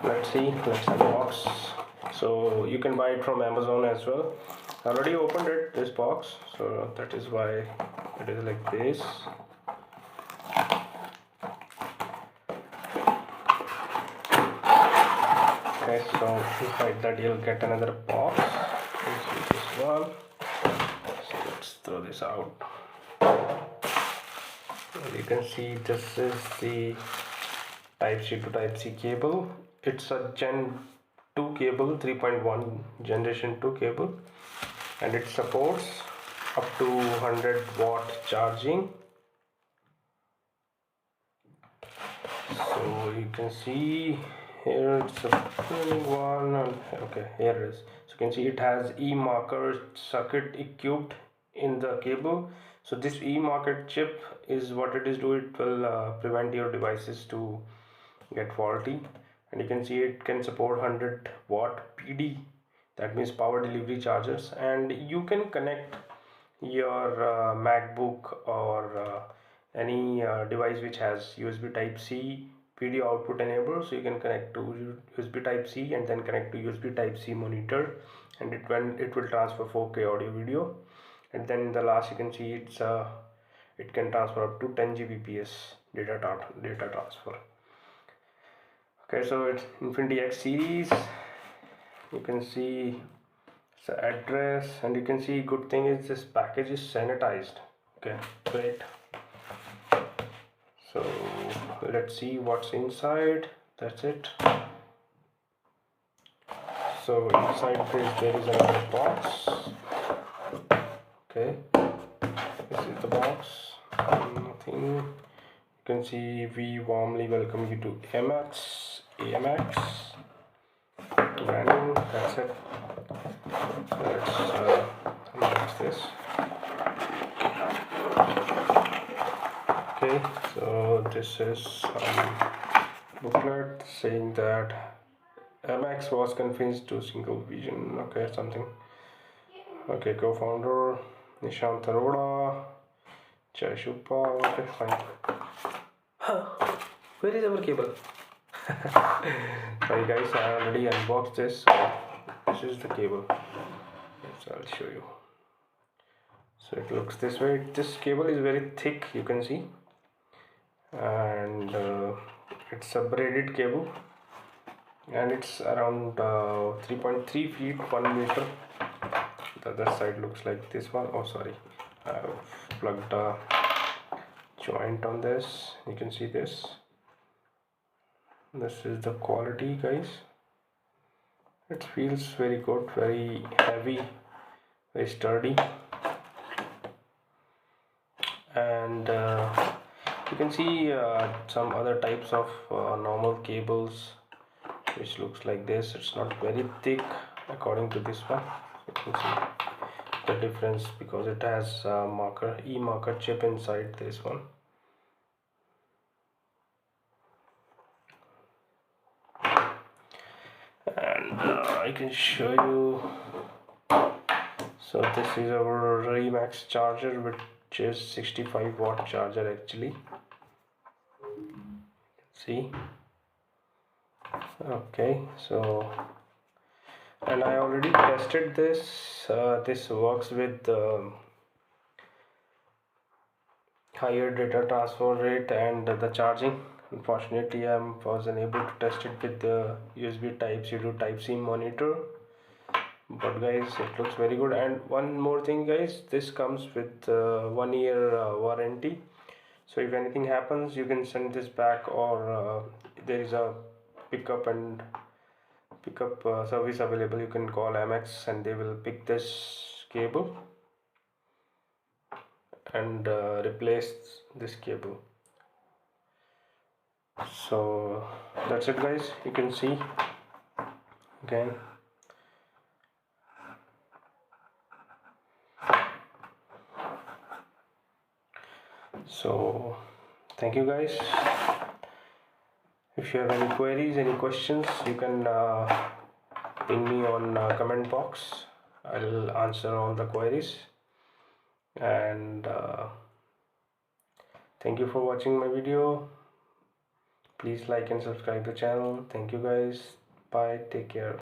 let's see, let's unbox. So you can buy it from Amazon as well. I already opened it, this box, so that is why it is like this. Okay, so inside that you'll get another box. This one. So let's throw this out. You can see this is the Type-C to Type-C cable. It's a Gen 2 cable, 3.1 generation 2 cable, and it supports up to 100-watt charging. So you can see here it's a one, and okay, here it is. So you can see it has e-marker circuit equipped in the cable. So this e-marker chip is what it is do. It will prevent your devices to get faulty, and you can see it can support 100-watt PD, that means power delivery chargers, and you can connect your MacBook or any device which has USB Type-C video output enabled. So you can connect to USB Type-C and then connect to USB Type-C monitor, and it will transfer 4K audio video. And then in the last you can see it can transfer up to 10 Gbps data transfer. Okay, so it's Infinity X series. You can see the address, and you can see good thing is this package is sanitized. Okay, great. So let's see what's inside. That's it. So inside this there is another box. Okay, this is the box. Nothing. You can see we warmly welcome you to AMX branding. That's it. Let's unbox this. Okay, so this is booklet saying that AMX was convinced to single vision. Okay, something. Okay, co-founder Nishant Arora, Jai Shupal. Okay, fine. Huh, where is our cable? Sorry guys, I already unboxed this. So this is the cable. Yes, I'll show you. So it looks this way. This cable is very thick, you can see, and it's a braided cable, and it's around 3.3 feet 1 meter. The other side looks like this one. Oh sorry, I've plugged a joint on this. You can see this. This is the quality, guys. It feels very good, very heavy, very sturdy, and you can see some other types of normal cables which looks like this. It's not very thick according to this one. You can see the difference because it has e-marker chip inside this one. And I can show you. So this is our Remax charger, which is 65-watt charger actually. See. Okay, so, and I already tested this. This works with higher data transfer rate and the charging. Unfortunately, I wasn't able to test it with the USB Type-C to Type-C monitor, but guys, it looks very good. And one more thing guys, this comes with 1 year warranty. So if anything happens, you can send this back, or there is a pickup service available. You can call AMX and they will pick this cable and replace this cable. So that's it guys, you can see again. So thank you guys. If you have any queries, any questions, you can ping me on comment box. I'll answer all the queries, and thank you for watching my video. Please like and subscribe the channel. Thank you guys. Bye. Take care.